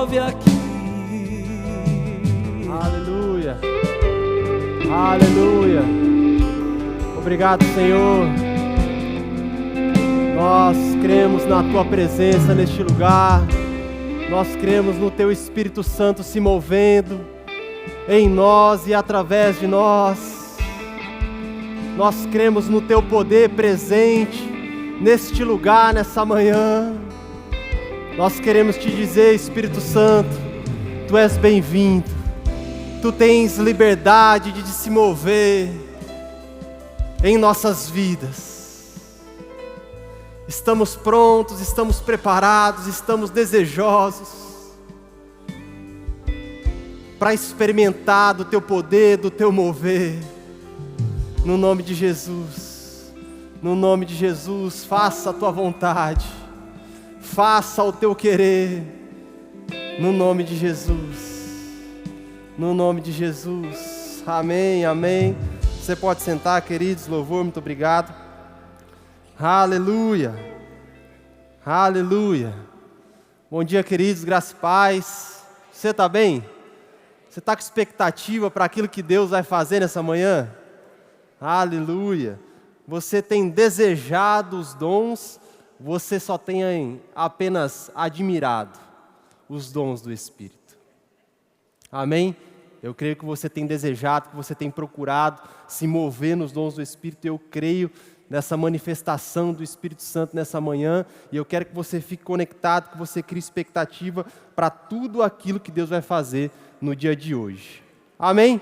move aqui. Aleluia. Aleluia. Obrigado, Senhor. Nós cremos na Tua presença neste lugar. Nós cremos no Teu Espírito Santo se movendo em nós e através de nós. Nós cremos no Teu poder presente neste lugar, nessa manhã. Nós queremos Te dizer, Espírito Santo, Tu és bem-vindo. Tu tens liberdade de se mover em nossas vidas. Estamos prontos, estamos preparados, estamos desejosos para experimentar do Teu poder, do Teu mover. No nome de Jesus, no nome de Jesus, faça a Tua vontade, faça o Teu querer, no nome de Jesus. No nome de Jesus, amém, amém. Você pode sentar, queridos, louvor, muito obrigado. Aleluia, aleluia. Bom dia, queridos, graça e paz. Você está bem? Você está com expectativa para aquilo que Deus vai fazer nessa manhã? Aleluia. Você tem desejado os dons, você só tem apenas admirado os dons do Espírito. Amém? Eu creio que você tem desejado, que você tem procurado se mover nos dons do Espírito. Eu creio nessa manifestação do Espírito Santo nessa manhã. E eu quero que você fique conectado, que você crie expectativa para tudo aquilo que Deus vai fazer no dia de hoje. Amém?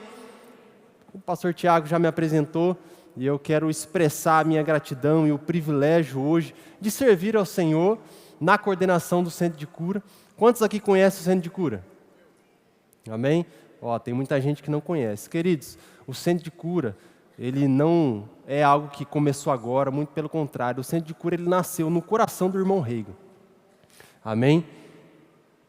O pastor Tiago já me apresentou e eu quero expressar a minha gratidão e o privilégio hoje de servir ao Senhor na coordenação do Centro de Cura. Quantos aqui conhecem o Centro de Cura? Amém? Tem muita gente que não conhece. Queridos, o Centro de Cura, ele não é algo que começou agora, muito pelo contrário. O Centro de Cura, ele nasceu no coração do irmão Reagan. Amém?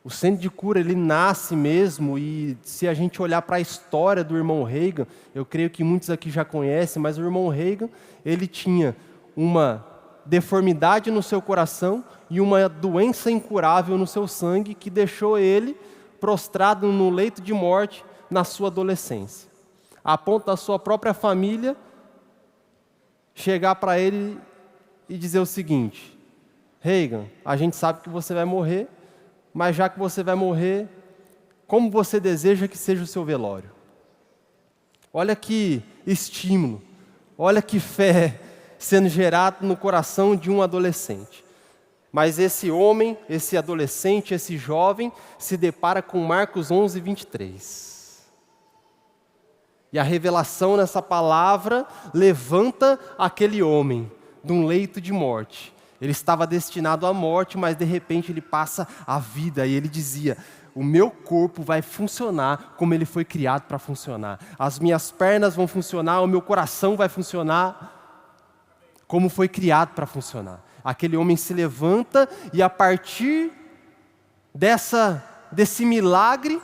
O Centro de Cura, ele nasce mesmo, e se a gente olhar para a história do irmão Reagan, eu creio que muitos aqui já conhecem, mas o irmão Reagan, ele tinha uma deformidade no seu coração e uma doença incurável no seu sangue que deixou ele prostrado no leito de morte na sua adolescência, a ponto da sua própria família chegar para ele e dizer o seguinte: Reagan, a gente sabe que você vai morrer, mas já que você vai morrer, como você deseja que seja o seu velório? Olha que estímulo, olha que fé sendo gerada no coração de um adolescente. Mas esse homem, esse adolescente, esse jovem, se depara com Marcos 11, 23. E a revelação nessa palavra levanta aquele homem de um leito de morte. Ele estava destinado à morte, mas de repente ele passa a vida. E ele dizia: o meu corpo vai funcionar como ele foi criado para funcionar. As minhas pernas vão funcionar, o meu coração vai funcionar como foi criado para funcionar. Aquele homem se levanta e a partir desse milagre,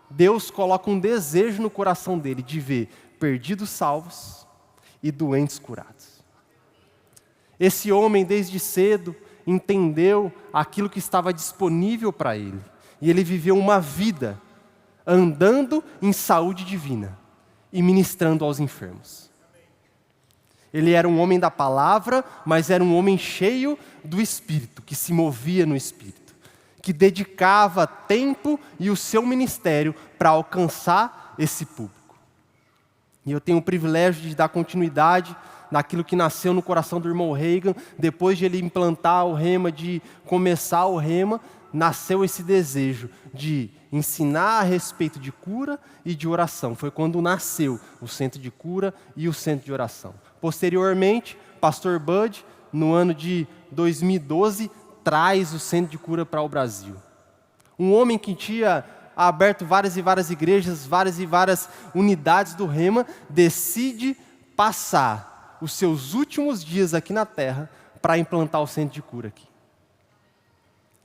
Deus coloca um desejo no coração dele de ver perdidos salvos e doentes curados. Esse homem desde cedo entendeu aquilo que estava disponível para ele. E ele viveu uma vida andando em saúde divina e ministrando aos enfermos. Ele era um homem da palavra, mas era um homem cheio do Espírito, que se movia no Espírito, que dedicava tempo e o seu ministério para alcançar esse público. E eu tenho o privilégio de dar continuidade naquilo que nasceu no coração do irmão Reagan. Depois de ele implantar o rema, de começar o rema, nasceu esse desejo de ensinar a respeito de cura e de oração. Foi quando nasceu o Centro de Cura e o Centro de Oração. Posteriormente, pastor Bud, no ano de 2012, traz o Centro de Cura para o Brasil. Um homem que tinha aberto várias e várias igrejas, várias e várias unidades do rema, decide passar os seus últimos dias aqui na terra para implantar o Centro de Cura aqui.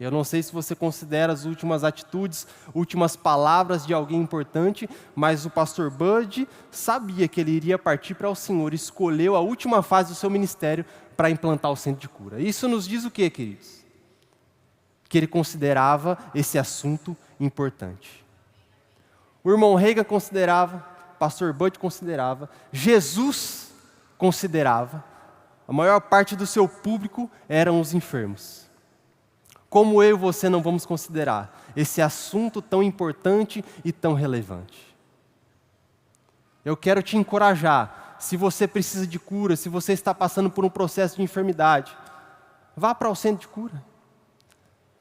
Eu não sei se você considera as últimas atitudes, últimas palavras de alguém importante, mas o pastor Bud sabia que ele iria partir para o Senhor, escolheu a última fase do seu ministério para implantar o Centro de Cura. Isso nos diz o quê, queridos? que ele considerava esse assunto importante. O irmão Reagan considerava, o pastor Bud considerava, Jesus considerava, a maior parte do seu público eram os enfermos. Como eu e você não vamos considerar esse assunto tão importante e tão relevante? Eu quero te encorajar, se você precisa de cura, se você está passando por um processo de enfermidade, vá para o centro de cura.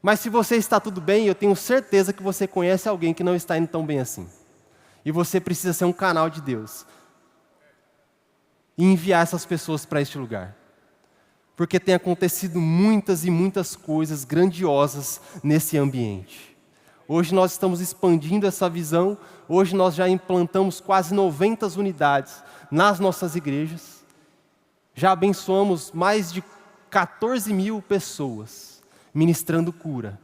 Mas se você está tudo bem, eu tenho certeza que você conhece alguém que não está indo tão bem assim. E você precisa ser um canal de Deus e enviar essas pessoas para este lugar. Porque tem acontecido muitas e muitas coisas grandiosas nesse ambiente. Hoje nós estamos expandindo essa visão, hoje nós já implantamos quase 90 unidades nas nossas igrejas. Já abençoamos mais de 14 mil pessoas, ministrando cura,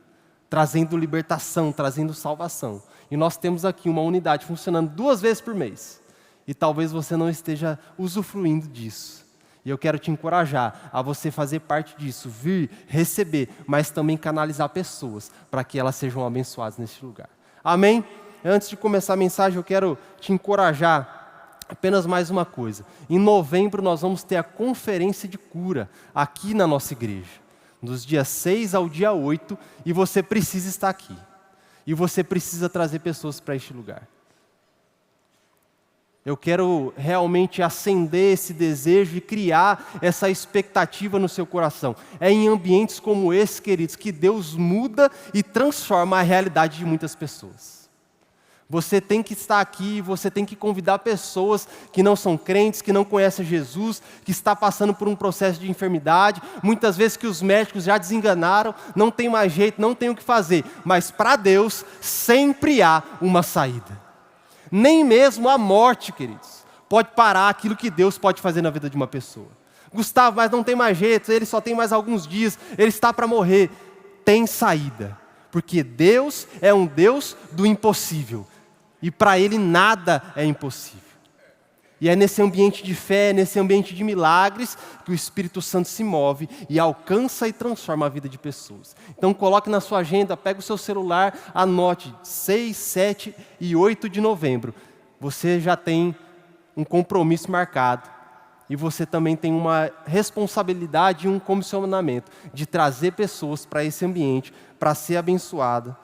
trazendo libertação, trazendo salvação. E nós temos aqui uma unidade funcionando 2 vezes por mês. E talvez você não esteja usufruindo disso. E eu quero te encorajar a você fazer parte disso, vir, receber, mas também canalizar pessoas para que elas sejam abençoadas nesse lugar. Amém? Antes de começar a mensagem, eu quero te encorajar apenas mais uma coisa. Em novembro nós vamos ter a conferência de cura aqui na nossa igreja. Dos dias 6 ao dia 8, e você precisa estar aqui. E você precisa trazer pessoas para este lugar. Eu quero realmente acender esse desejo e criar essa expectativa no seu coração. É em ambientes como esse, queridos, que Deus muda e transforma a realidade de muitas pessoas. Você tem que estar aqui, você tem que convidar pessoas que não são crentes, que não conhecem Jesus, que está passando por um processo de enfermidade, muitas vezes que os médicos já desenganaram, não tem mais jeito, não tem o que fazer. Mas para Deus sempre há uma saída. Nem mesmo a morte, queridos, pode parar aquilo que Deus pode fazer na vida de uma pessoa. Gustavo, mas não tem mais jeito, ele só tem mais alguns dias, ele está para morrer. Tem saída, porque Deus é um Deus do impossível. E para Ele nada é impossível. E é nesse ambiente de fé, nesse ambiente de milagres, que o Espírito Santo se move e alcança e transforma a vida de pessoas. Então coloque na sua agenda, pega o seu celular, anote 6, 7 e 8 de novembro. Você já tem um compromisso marcado. E você também tem uma responsabilidade e um comissionamento de trazer pessoas para esse ambiente, para ser abençoada,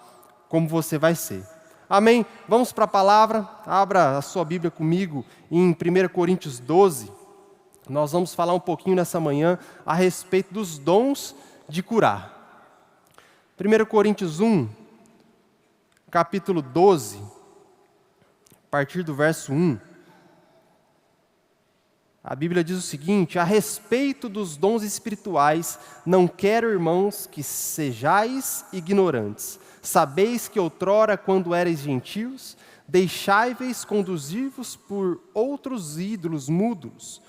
como você vai ser. Amém? Vamos para a palavra. Abra a sua Bíblia comigo em 1 Coríntios 12. Nós vamos falar um pouquinho nessa manhã a respeito dos dons de curar. 1 Coríntios 1, capítulo 12, a partir do verso 1. A Bíblia diz o seguinte: a respeito dos dons espirituais, não quero, irmãos, que sejais ignorantes. Sabeis que outrora, quando erais gentios, deixai-vos conduzir-vos por outros ídolos mudos,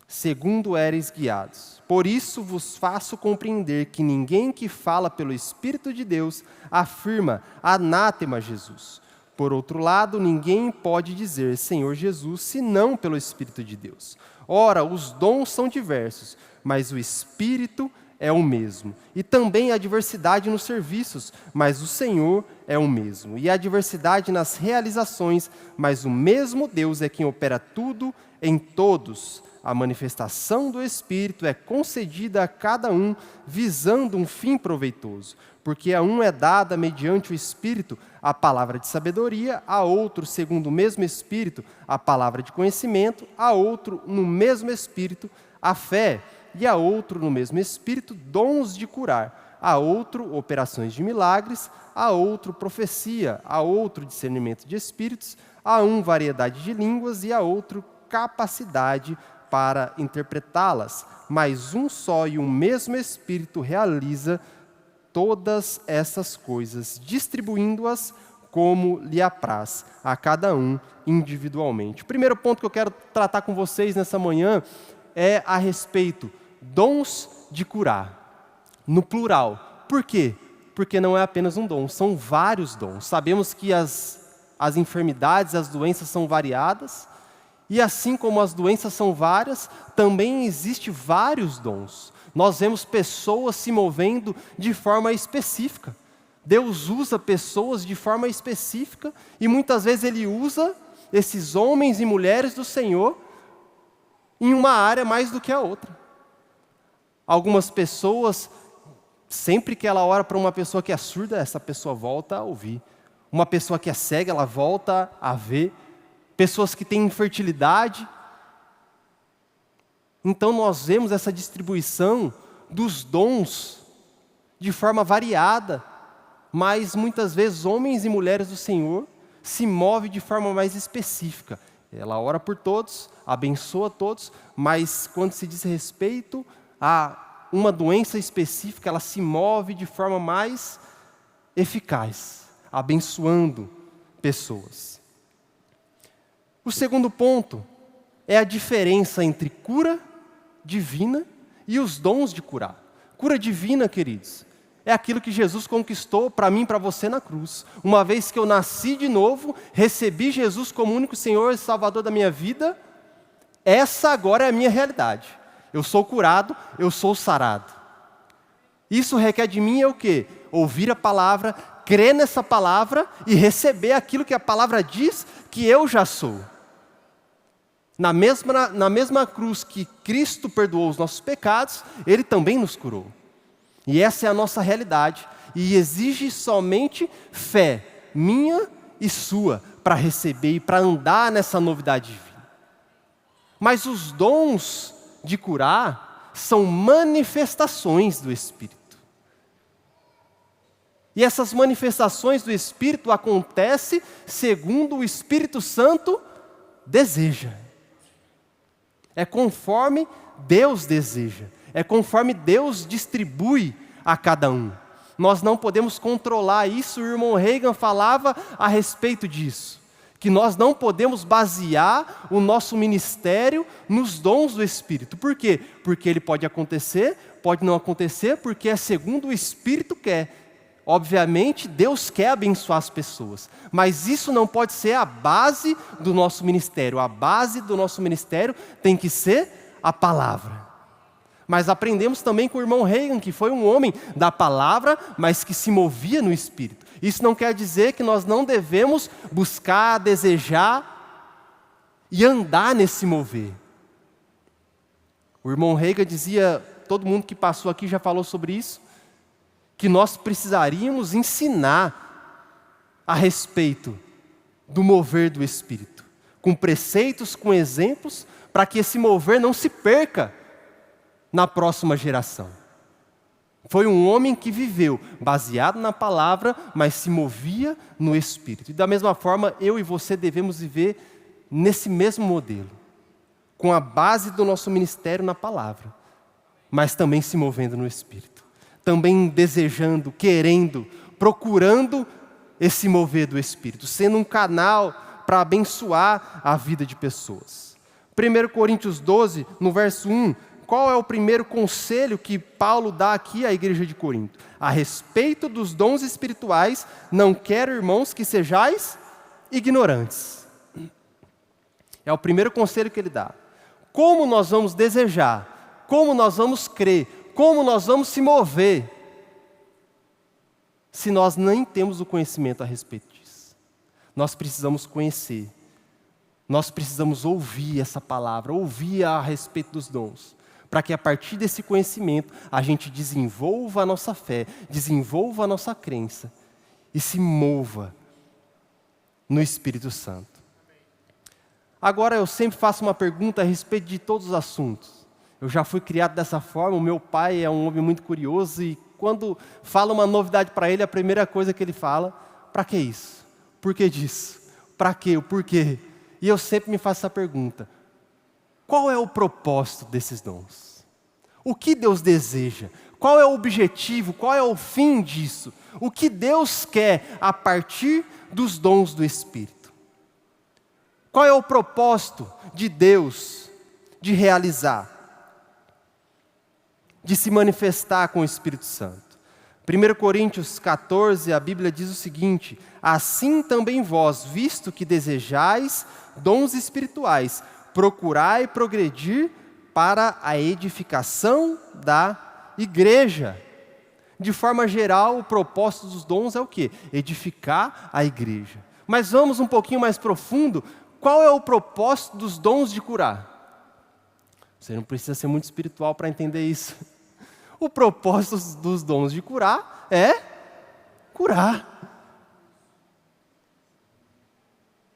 segundo erais guiados. Por isso vos faço compreender que ninguém que fala pelo Espírito de Deus afirma anátema Jesus. Por outro lado, ninguém pode dizer Senhor Jesus, senão pelo Espírito de Deus. Ora, os dons são diversos, mas o Espírito é o mesmo. E também há diversidade nos serviços, mas o Senhor é o mesmo. E há diversidade nas realizações, mas o mesmo Deus é quem opera tudo em todos. A manifestação do Espírito é concedida a cada um, visando um fim proveitoso. Porque a um é dada, mediante o Espírito, a palavra de sabedoria, a outro, segundo o mesmo Espírito, a palavra de conhecimento, a outro, no mesmo Espírito, a fé, e a outro, no mesmo Espírito, dons de curar, a outro, operações de milagres, a outro, profecia, a outro, discernimento de espíritos, a um, variedade de línguas, e a outro, capacidade para interpretá-las. Mas um só e um mesmo Espírito realiza todas essas coisas, distribuindo-as como lhe apraz, a cada um individualmente. O primeiro ponto que eu quero tratar com vocês nessa manhã é a respeito dons de curar, no plural. Por quê? Porque não é apenas um dom, são vários dons. Sabemos que as enfermidades, as doenças são variadas, E assim como as doenças são várias, também existem vários dons. Nós vemos pessoas se movendo de forma específica. Deus usa pessoas de forma específica e muitas vezes Ele usa esses homens e mulheres do Senhor em uma área mais do que a outra. Algumas pessoas, sempre que ela ora para uma pessoa que é surda, essa pessoa volta a ouvir. Uma pessoa que é cega, ela volta a ver. Pessoas que têm infertilidade. Então nós vemos essa distribuição dos dons de forma variada, mas muitas vezes homens e mulheres do Senhor se movem de forma mais específica. Ela ora por todos, abençoa todos, mas quando se diz respeito a uma doença específica, ela se move de forma mais eficaz, abençoando pessoas. O segundo ponto é a diferença entre cura divina e os dons de curar. Cura divina, queridos, é aquilo que Jesus conquistou para mim e para você na cruz. Uma vez que eu nasci de novo, recebi Jesus como único Senhor e Salvador da minha vida, essa agora é a minha realidade. Eu sou curado, eu sou sarado. Isso requer de mim é o quê? Ouvir a palavra, crer nessa palavra e receber aquilo que a palavra diz que eu já sou. Na mesma cruz que Cristo perdoou os nossos pecados, Ele também nos curou. E essa é a nossa realidade. E exige somente fé, minha e sua, para receber e para andar nessa novidade divina. Mas os dons de curar são manifestações do Espírito. E essas manifestações do Espírito acontecem segundo o Espírito Santo deseja. É conforme Deus deseja. É conforme Deus distribui a cada um. Nós não podemos controlar isso. O irmão Reagan falava a respeito disso. Que nós não podemos basear o nosso ministério nos dons do Espírito. Por quê? Porque ele pode acontecer, pode não acontecer, porque é segundo o Espírito quer. Obviamente, Deus quer abençoar as pessoas, mas isso não pode ser a base do nosso ministério. A base do nosso ministério tem que ser a palavra. Mas aprendemos também com o irmão Reagan, que foi um homem da palavra, mas que se movia no Espírito. Isso não quer dizer que nós não devemos buscar, desejar e andar nesse mover. O irmão Reagan dizia, todo mundo que passou aqui já falou sobre isso, que nós precisaríamos ensinar a respeito do mover do Espírito, com preceitos, com exemplos, para que esse mover não se perca na próxima geração. Foi um homem que viveu baseado na palavra, mas se movia no Espírito. E da mesma forma, eu e você devemos viver nesse mesmo modelo, com a base do nosso ministério na palavra, mas também se movendo no Espírito. Também desejando, querendo, procurando esse mover do Espírito, sendo um canal para abençoar a vida de pessoas. 1 Coríntios 12, no verso 1, qual é o primeiro conselho que Paulo dá aqui à igreja de Corinto? A respeito dos dons espirituais, não quero, irmãos, que sejais ignorantes. É o primeiro conselho que ele dá. Como nós vamos desejar, como nós vamos crer, como nós vamos se mover, se nós nem temos o conhecimento a respeito disso? Nós precisamos conhecer, nós precisamos ouvir essa palavra, ouvir a respeito dos dons, para que a partir desse conhecimento a gente desenvolva a nossa fé, desenvolva a nossa crença e se mova no Espírito Santo. Agora eu sempre faço uma pergunta a respeito de todos os assuntos. Eu já fui criado dessa forma, o meu pai é um homem muito curioso e quando fala uma novidade para ele, a primeira coisa que ele fala, para que isso? Por que disso? Para quê? O porquê? E eu sempre me faço essa pergunta. Qual é o propósito desses dons? O que Deus deseja? Qual é o objetivo? Qual é o fim disso? O que Deus quer a partir dos dons do Espírito? Qual é o propósito de Deus de realizar? De se manifestar com o Espírito Santo. 1 Coríntios 14, a Bíblia diz o seguinte: assim também vós, visto que desejais dons espirituais, procurar e progredir para a edificação da igreja. De forma geral, o propósito dos dons é o quê? Edificar a igreja. Mas vamos um pouquinho mais profundo. Qual é o propósito dos dons de curar? Você não precisa ser muito espiritual para entender isso. O propósito dos dons de curar é curar.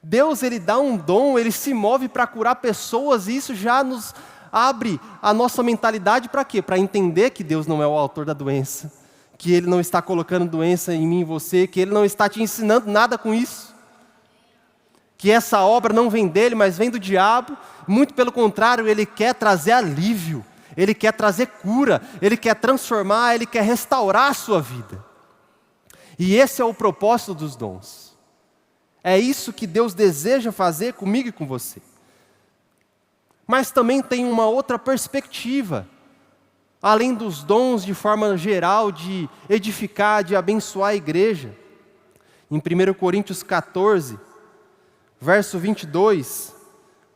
Deus, Ele dá um dom, Ele se move para curar pessoas, e isso já nos abre a nossa mentalidade para quê? Para entender que Deus não é o autor da doença, que Ele não está colocando doença em mim e em você, que Ele não está te ensinando nada com isso, que essa obra não vem dEle, mas vem do diabo. Muito pelo contrário, Ele quer trazer alívio, Ele quer trazer cura, Ele quer transformar, Ele quer restaurar a sua vida. E esse é o propósito dos dons. É isso que Deus deseja fazer comigo e com você. Mas também tem uma outra perspectiva. Além dos dons de forma geral de edificar, de abençoar a igreja. Em 1 Coríntios 14, verso 22,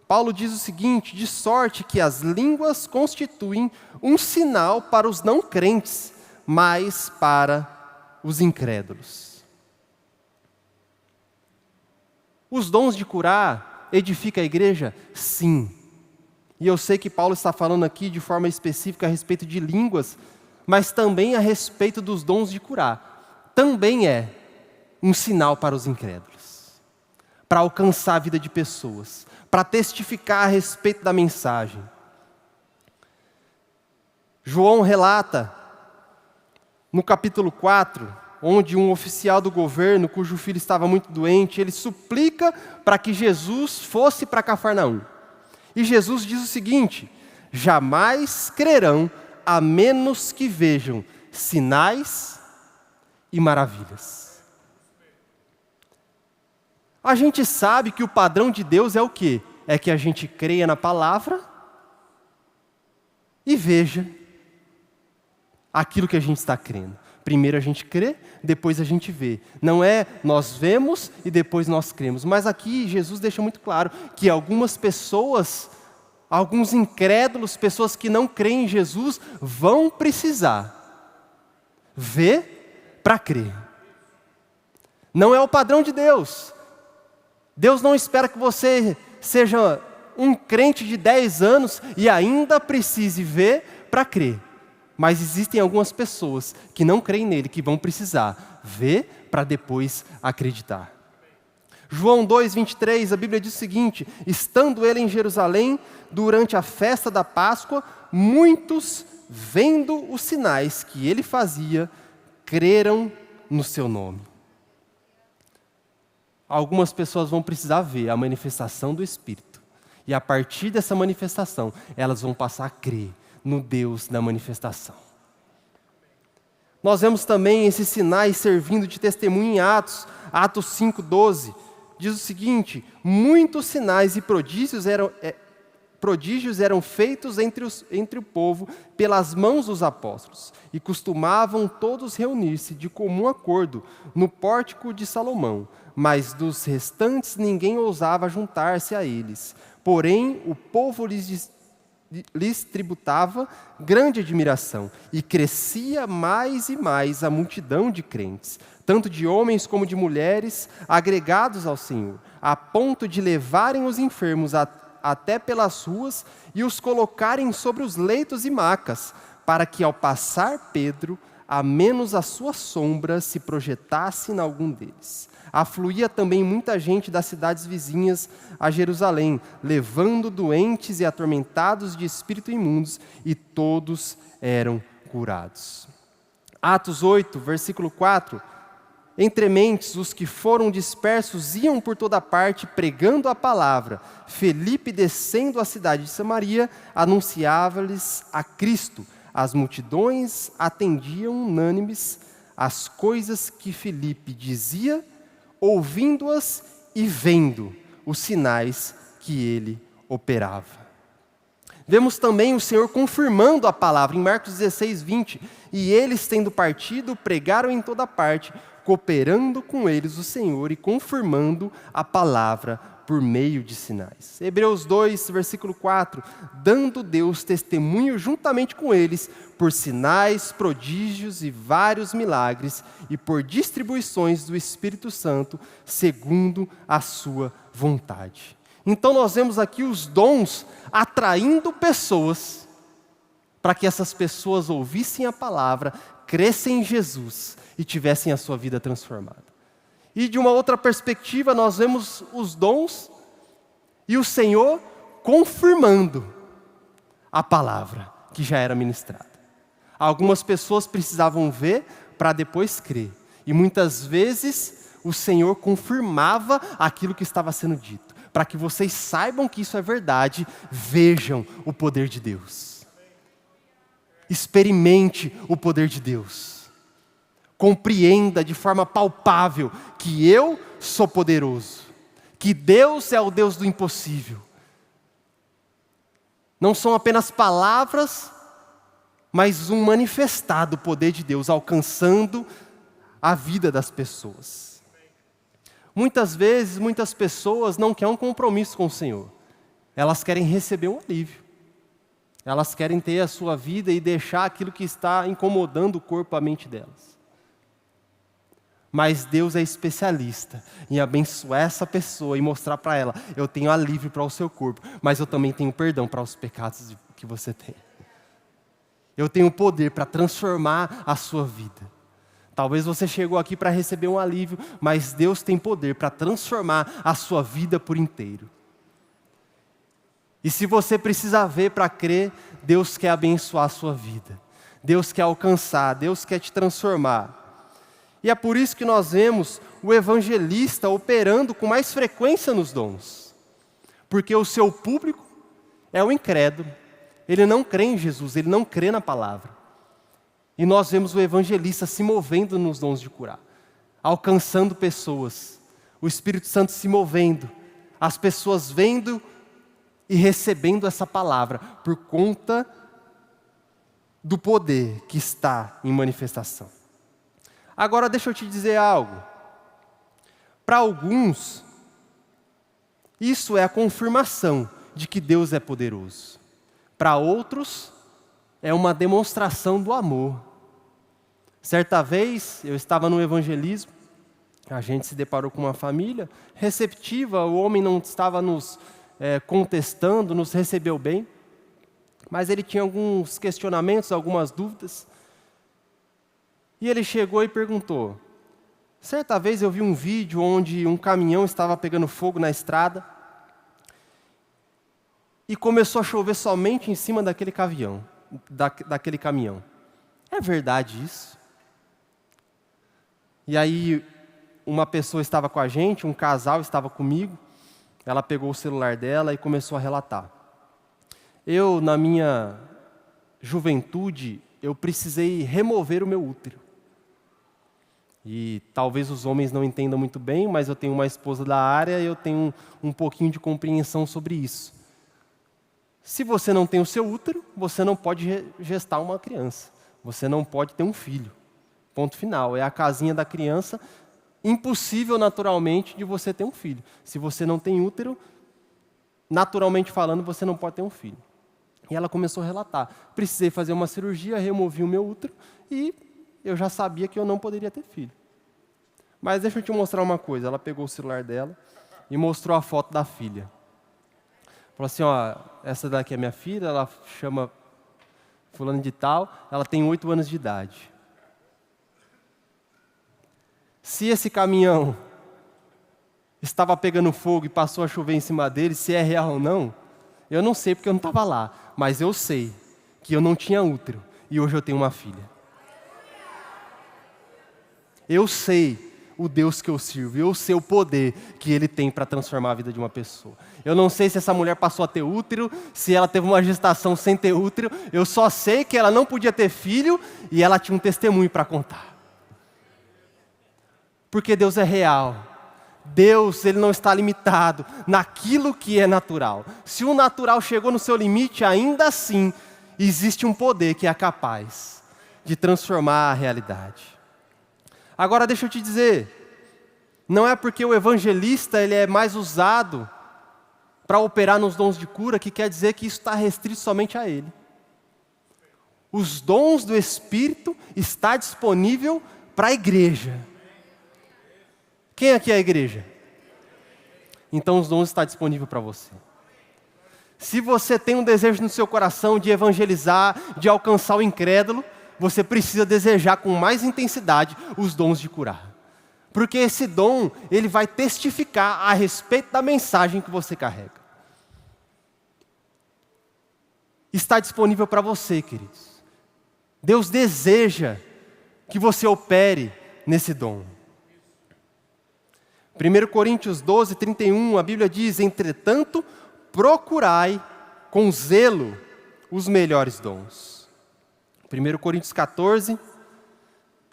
Paulo diz o seguinte: de sorte que as línguas constituem um sinal para os não crentes, mas para os incrédulos. Os dons de curar edificam a igreja? Sim. E eu sei que Paulo está falando aqui de forma específica a respeito de línguas, mas também a respeito dos dons de curar. Também é um sinal para os incrédulos, para alcançar a vida de pessoas, para testificar a respeito da mensagem. João relata, no capítulo 4, onde um oficial do governo, cujo filho estava muito doente, ele suplica para que Jesus fosse para Cafarnaum. E Jesus diz o seguinte: jamais crerão a menos que vejam sinais e maravilhas. A gente sabe que o padrão de Deus é o quê? É que a gente creia na palavra e veja aquilo que a gente está crendo. Primeiro a gente crê, depois a gente vê. Não é nós vemos e depois nós cremos. Mas aqui Jesus deixa muito claro que algumas pessoas, alguns incrédulos, pessoas que não creem em Jesus, vão precisar ver para crer. Não é o padrão de Deus. Deus não espera que você seja um crente de 10 anos e ainda precise ver para crer. Mas existem algumas pessoas que não creem nele, que vão precisar ver para depois acreditar. João 2:23, a Bíblia diz o seguinte: estando ele em Jerusalém, durante a festa da Páscoa, muitos, vendo os sinais que ele fazia, creram no seu nome. Algumas pessoas vão precisar ver a manifestação do Espírito. E a partir dessa manifestação, elas vão passar a crer no Deus da manifestação. Nós vemos também esses sinais servindo de testemunho em Atos 5:12. Diz o seguinte: muitos sinais e prodígios eram feitos entre o povo pelas mãos dos apóstolos, e costumavam todos reunir-se de comum acordo no pórtico de Salomão, mas dos restantes ninguém ousava juntar-se a eles. Porém, o povo lhes tributava grande admiração, e crescia mais e mais a multidão de crentes, tanto de homens como de mulheres, agregados ao Senhor, a ponto de levarem os enfermos até pelas ruas e os colocarem sobre os leitos e macas, para que ao passar Pedro, a menos a sua sombra se projetasse em algum deles. Afluía também muita gente das cidades vizinhas a Jerusalém, levando doentes e atormentados de espírito imundos, e todos eram curados. Atos 8, versículo 4. Entre mentes, os que foram dispersos iam por toda parte pregando a palavra. Felipe, descendo a cidade de Samaria, anunciava-lhes a Cristo. As multidões atendiam unânimes às coisas que Felipe dizia, ouvindo-as e vendo os sinais que ele operava. Vemos também o Senhor confirmando a palavra em Marcos 16:20. E eles, tendo partido, pregaram em toda parte, cooperando com eles o Senhor e confirmando a palavra por meio de sinais. Hebreus 2, versículo 4, dando Deus testemunho juntamente com eles, por sinais, prodígios e vários milagres, e por distribuições do Espírito Santo, segundo a sua vontade. Então nós vemos aqui os dons atraindo pessoas, para que essas pessoas ouvissem a palavra, crescem em Jesus e tivessem a sua vida transformada. E de uma outra perspectiva, nós vemos os dons e o Senhor confirmando a palavra que já era ministrada. Algumas pessoas precisavam ver para depois crer. E muitas vezes o Senhor confirmava aquilo que estava sendo dito. Para que vocês saibam que isso é verdade, vejam o poder de Deus. Experimente o poder de Deus. Compreenda de forma palpável que eu sou poderoso, que Deus é o Deus do impossível. Não são apenas palavras, mas um manifestado poder de Deus alcançando a vida das pessoas. Muitas vezes, muitas pessoas não querem um compromisso com o Senhor. Elas querem receber um alívio. Elas querem ter a sua vida e deixar aquilo que está incomodando o corpo, a mente delas. Mas Deus é especialista em abençoar essa pessoa e mostrar para ela, eu tenho alívio para o seu corpo, mas eu também tenho perdão para os pecados que você tem. Eu tenho poder para transformar a sua vida. Talvez você chegou aqui para receber um alívio, mas Deus tem poder para transformar a sua vida por inteiro. E se você precisa ver para crer, Deus quer abençoar a sua vida. Deus quer alcançar, Deus quer te transformar. E é por isso que nós vemos o evangelista operando com mais frequência nos dons. Porque o seu público é o incrédulo. Ele não crê em Jesus, ele não crê na palavra. E nós vemos o evangelista se movendo nos dons de curar, alcançando pessoas, o Espírito Santo se movendo, as pessoas vendo e recebendo essa palavra por conta do poder que está em manifestação. Agora deixa eu te dizer algo. Para alguns, isso é a confirmação de que Deus é poderoso. Para outros, é uma demonstração do amor. Certa vez, eu estava no evangelismo, a gente se deparou com uma família receptiva, o homem não estava nos contestando, nos recebeu bem, mas ele tinha alguns questionamentos, algumas dúvidas. E ele chegou e perguntou, certa vez eu vi um vídeo onde um caminhão estava pegando fogo na estrada e começou a chover somente em cima daquele daquele caminhão. É verdade isso? E aí uma pessoa estava com a gente, um casal estava comigo, ela pegou o celular dela e começou a relatar. Eu, na minha juventude, eu precisei remover o meu útero. E talvez os homens não entendam muito bem, mas eu tenho uma esposa da área e eu tenho um pouquinho de compreensão sobre isso. Se você não tem o seu útero, você não pode gestar uma criança. Você não pode ter um filho. Ponto final. É a casinha da criança, impossível naturalmente de você ter um filho. Se você não tem útero, naturalmente falando, você não pode ter um filho. E ela começou a relatar. Precisei fazer uma cirurgia, removi o meu útero e eu já sabia que eu não poderia ter filho. Mas deixa eu te mostrar uma coisa. Ela pegou o celular dela e mostrou a foto da filha. Falou assim, ó, essa daqui é minha filha, ela chama fulano de tal, ela tem 8 anos de idade. Se esse caminhão estava pegando fogo e passou a chover em cima dele, se é real ou não, eu não sei porque eu não estava lá, mas eu sei que eu não tinha útero e hoje eu tenho uma filha. Eu sei o Deus que eu sirvo, eu sei o poder que Ele tem para transformar a vida de uma pessoa. Eu não sei se essa mulher passou a ter útero, se ela teve uma gestação sem ter útero, eu só sei que ela não podia ter filho e ela tinha um testemunho para contar. Porque Deus é real. Deus, Ele não está limitado naquilo que é natural. Se o natural chegou no seu limite, ainda assim, existe um poder que é capaz de transformar a realidade. Agora deixa eu te dizer, não é porque o evangelista ele é mais usado para operar nos dons de cura, que quer dizer que isso está restrito somente a Ele. Os dons do Espírito está disponível para a igreja. Quem aqui é a igreja? Então os dons estão disponíveis para você. Se você tem um desejo no seu coração de evangelizar, de alcançar o incrédulo, você precisa desejar com mais intensidade os dons de curar. Porque esse dom, ele vai testificar a respeito da mensagem que você carrega. Está disponível para você, queridos. Deus deseja que você opere nesse dom. 1 Coríntios 12, 31, a Bíblia diz: entretanto, procurai com zelo os melhores dons. 1 Coríntios 14,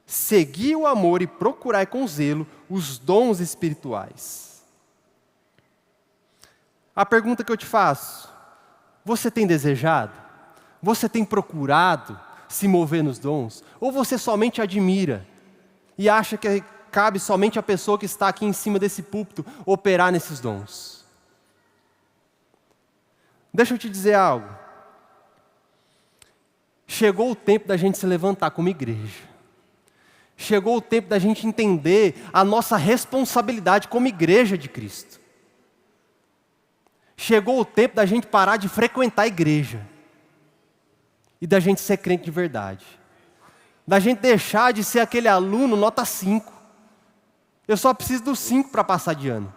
segui o amor e procurai com zelo os dons espirituais. A pergunta que eu te faço: você tem desejado? Você tem procurado se mover nos dons? Ou você somente admira e acha que cabe somente a pessoa que está aqui em cima desse púlpito operar nesses dons? Deixa eu te dizer algo. Chegou o tempo da gente se levantar como igreja. Chegou o tempo da gente entender a nossa responsabilidade como igreja de Cristo. Chegou o tempo da gente parar de frequentar a igreja e da gente ser crente de verdade. Da gente deixar de ser aquele aluno nota 5. Eu só preciso do 5 para passar de ano.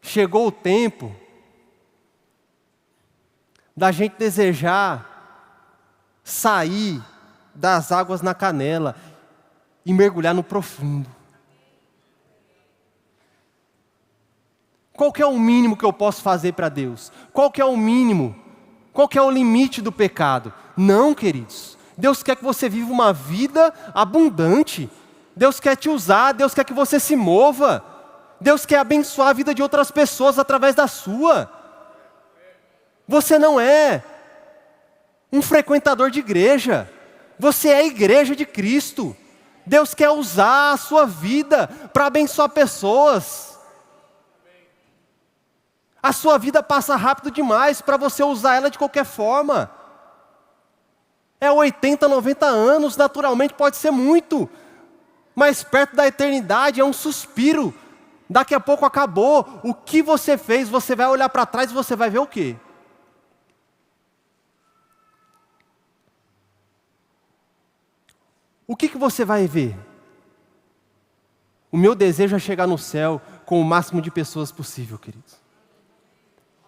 Chegou o tempo da gente desejar sair das águas na canela e mergulhar no profundo. Qual que é o mínimo que eu posso fazer para Deus? Qual que é o mínimo? Qual que é o limite do pecado? Não, queridos. Deus quer que você viva uma vida abundante. Deus quer te usar, Deus quer que você se mova. Deus quer abençoar a vida de outras pessoas através da sua. Você não é um frequentador de igreja. Você é a igreja de Cristo. Deus quer usar a sua vida para abençoar pessoas. A sua vida passa rápido demais para você usar ela de qualquer forma. É 80, 90 anos, naturalmente pode ser muito. Mas perto da eternidade é um suspiro. Daqui a pouco acabou. O que você fez, você vai olhar para trás e você vai ver o quê? O que você vai ver? O meu desejo é chegar no céu com o máximo de pessoas possível, queridos.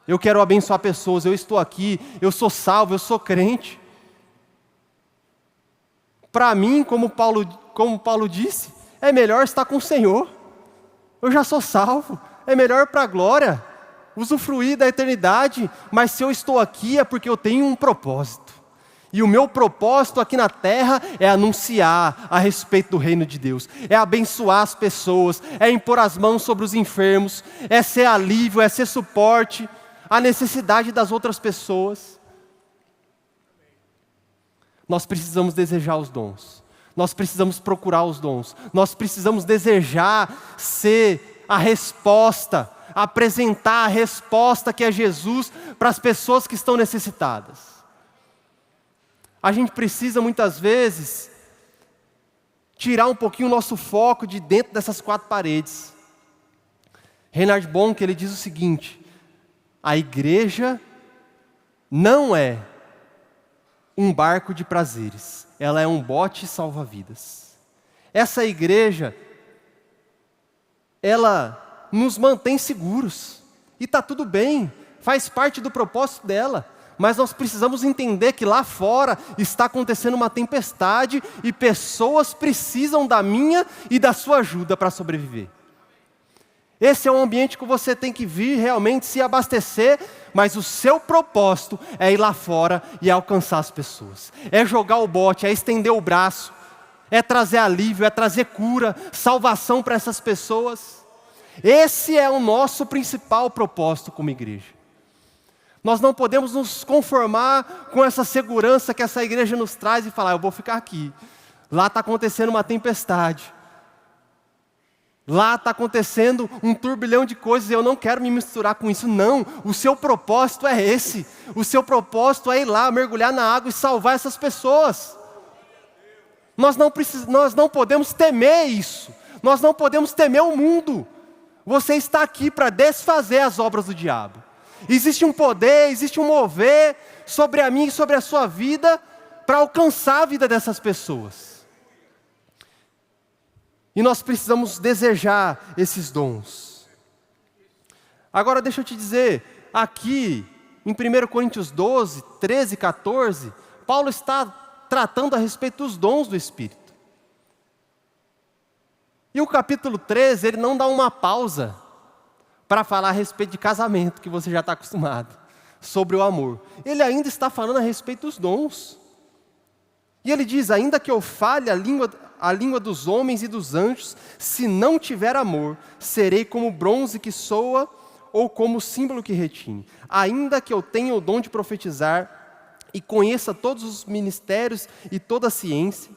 Eu quero abençoar pessoas, eu estou aqui, eu sou salvo, eu sou crente. Para mim, como Paulo disse, é melhor estar com o Senhor. Eu já sou salvo, é melhor para a glória, usufruir da eternidade. Mas se eu estou aqui é porque eu tenho um propósito. E o meu propósito aqui na terra é anunciar a respeito do reino de Deus. É abençoar as pessoas, é impor as mãos sobre os enfermos, é ser alívio, é ser suporte à necessidade das outras pessoas. Nós precisamos desejar os dons. Nós precisamos procurar os dons. Nós precisamos desejar ser a resposta, apresentar a resposta que é Jesus para as pessoas que estão necessitadas. A gente precisa muitas vezes tirar um pouquinho o nosso foco de dentro dessas 4 paredes. Reinhard Bonk, ele diz o seguinte: a igreja não é um barco de prazeres, ela é um bote salva-vidas. Essa igreja, ela nos mantém seguros, e está tudo bem, faz parte do propósito dela, mas nós precisamos entender que lá fora está acontecendo uma tempestade, e pessoas precisam da minha e da sua ajuda para sobreviver. Esse é um ambiente que você tem que vir realmente se abastecer, mas o seu propósito é ir lá fora e alcançar as pessoas. É jogar o bote, é estender o braço, é trazer alívio, é trazer cura, salvação para essas pessoas. Esse é o nosso principal propósito como igreja. Nós não podemos nos conformar com essa segurança que essa igreja nos traz e falar: eu vou ficar aqui, lá está acontecendo uma tempestade. Lá está acontecendo um turbilhão de coisas e eu não quero me misturar com isso. Não, o seu propósito é esse. O seu propósito é ir lá, mergulhar na água e salvar essas pessoas. Nós não podemos temer isso. Nós não podemos temer o mundo. Você está aqui para desfazer as obras do diabo. Existe um poder, existe um mover sobre a minha e sobre a sua vida para alcançar a vida dessas pessoas. E nós precisamos desejar esses dons. Agora deixa eu te dizer, aqui em 1 Coríntios 12, 13 e 14, Paulo está tratando a respeito dos dons do Espírito. E o capítulo 13, ele não dá uma pausa para falar a respeito de casamento, que você já está acostumado, sobre o amor. Ele ainda está falando a respeito dos dons. E ele diz, ainda que eu fale a língua dos homens e dos anjos, se não tiver amor, serei como bronze que soa ou como símbolo que retine. Ainda que eu tenha o dom de profetizar e conheça todos os ministérios e toda a ciência,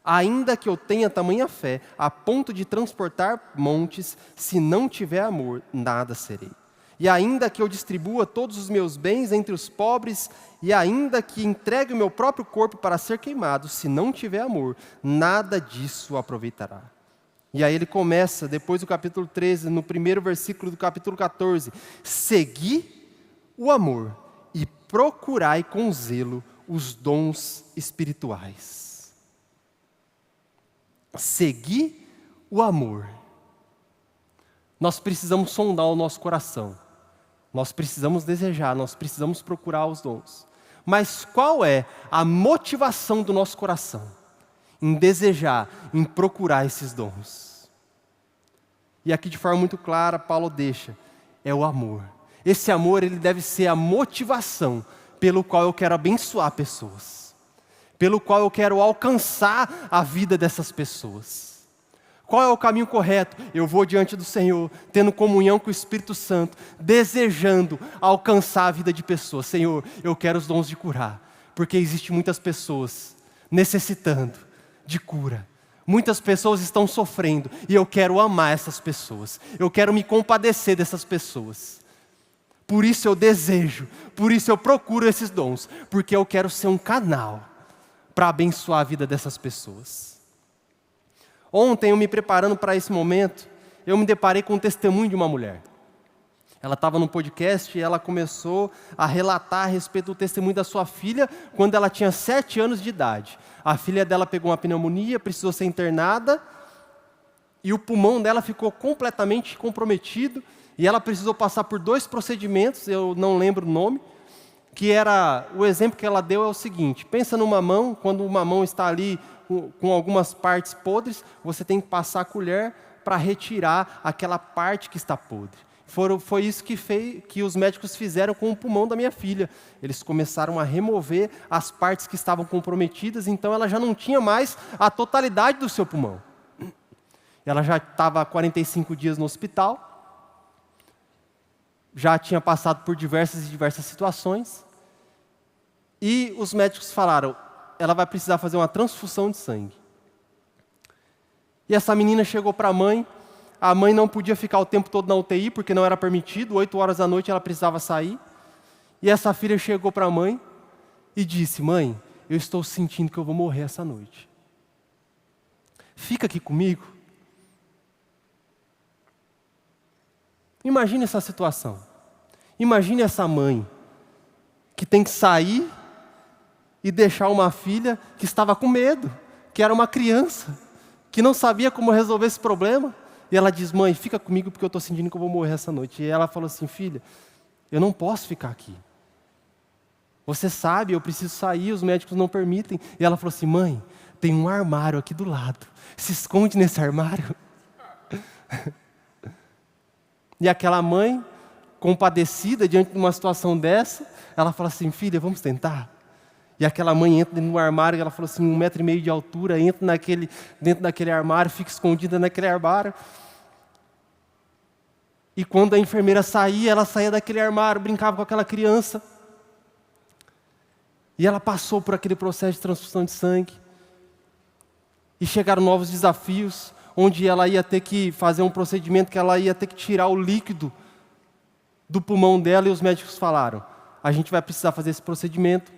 ainda que eu tenha tamanha fé, a ponto de transportar montes, se não tiver amor, nada serei. E ainda que eu distribua todos os meus bens entre os pobres, e ainda que entregue o meu próprio corpo para ser queimado, se não tiver amor, nada disso aproveitará. E aí ele começa, depois do capítulo 13, no primeiro versículo do capítulo 14, segui o amor e procurai com zelo os dons espirituais. Segui o amor. Nós precisamos sondar o nosso coração. Nós precisamos desejar, nós precisamos procurar os dons. Mas qual é a motivação do nosso coração? Em desejar, em procurar esses dons. E aqui de forma muito clara, Paulo deixa, é o amor. Esse amor, ele deve ser a motivação pelo qual eu quero abençoar pessoas. Pelo qual eu quero alcançar a vida dessas pessoas. Qual é o caminho correto? Eu vou diante do Senhor, tendo comunhão com o Espírito Santo, desejando alcançar a vida de pessoas. Senhor, eu quero os dons de curar, porque existem muitas pessoas necessitando de cura. Muitas pessoas estão sofrendo e eu quero amar essas pessoas. Eu quero me compadecer dessas pessoas. Por isso eu desejo, por isso eu procuro esses dons, porque eu quero ser um canal para abençoar a vida dessas pessoas. Ontem, eu me preparando para esse momento, eu me deparei com um testemunho de uma mulher. Ela estava no podcast e ela começou a relatar a respeito do testemunho da sua filha quando ela tinha 7 anos de idade. A filha dela pegou uma pneumonia, precisou ser internada e o pulmão dela ficou completamente comprometido e ela precisou passar por 2 procedimentos, eu não lembro o nome, que era, o exemplo que ela deu é o seguinte, pensa no mamão, quando o mamão está ali com algumas partes podres, você tem que passar a colher para retirar aquela parte que está podre. Foi isso que os médicos fizeram com o pulmão da minha filha. Eles começaram a remover as partes que estavam comprometidas, então ela já não tinha mais a totalidade do seu pulmão. Ela já estava há 45 dias no hospital, já tinha passado por diversas situações, e os médicos falaram, ela vai precisar fazer uma transfusão de sangue. E essa menina chegou para a mãe não podia ficar o tempo todo na UTI, porque não era permitido, 8 horas da noite ela precisava sair. E essa filha chegou para a mãe e disse, mãe, eu estou sentindo que eu vou morrer essa noite. Fica aqui comigo. Imagine essa situação. Imagine essa mãe que tem que sair e deixar uma filha que estava com medo, que era uma criança, que não sabia como resolver esse problema. E ela diz, mãe, fica comigo porque eu estou sentindo que eu vou morrer essa noite. E ela falou assim, filha, eu não posso ficar aqui. Você sabe, eu preciso sair, os médicos não permitem. E ela falou assim, mãe, tem um armário aqui do lado. Se esconde nesse armário. E aquela mãe, compadecida diante de uma situação dessa, ela fala assim, filha, vamos tentar? E aquela mãe entra no armário, ela falou assim, 1,5 metro de altura, entra dentro daquele armário, fica escondida naquele armário. E quando a enfermeira saía, ela saía daquele armário, brincava com aquela criança. E ela passou por aquele processo de transfusão de sangue. E chegaram novos desafios. onde ela ia ter que fazer um procedimento que ela ia ter que tirar o líquido do pulmão dela, e os médicos falaram: a gente vai precisar fazer esse procedimento,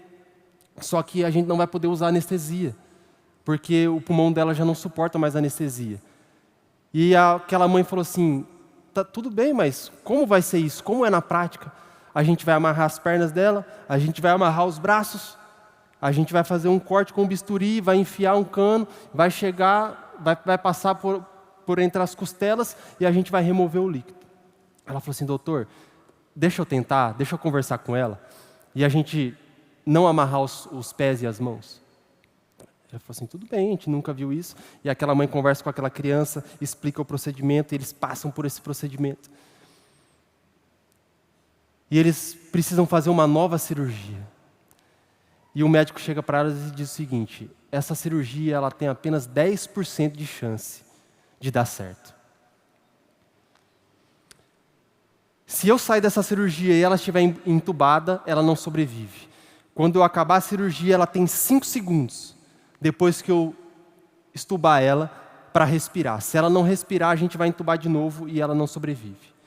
só que a gente não vai poder usar anestesia, porque o pulmão dela já não suporta mais anestesia. E aquela mãe falou assim: tá tudo bem, mas como vai ser isso? Como é na prática? A gente vai amarrar as pernas dela, a gente vai amarrar os braços, a gente vai fazer um corte com um bisturi, vai enfiar um cano, vai chegar, vai passar por entre as costelas e a gente vai remover o líquido. Ela falou assim: doutor, deixa eu tentar, deixa eu conversar com ela, e a gente não amarrar os pés e as mãos. Ela falou assim: tudo bem, a gente nunca viu isso. E aquela mãe conversa com aquela criança, explica o procedimento, e eles passam por esse procedimento. E eles precisam fazer uma nova cirurgia. E o médico chega para elas e diz o seguinte: essa cirurgia ela tem apenas 10% de chance de dar certo. Se eu sair dessa cirurgia e ela estiver entubada, ela não sobrevive. Quando eu acabar a cirurgia, ela tem 5 segundos, depois que eu estubar ela, para respirar. Se ela não respirar, a gente vai entubar de novo e ela não sobrevive.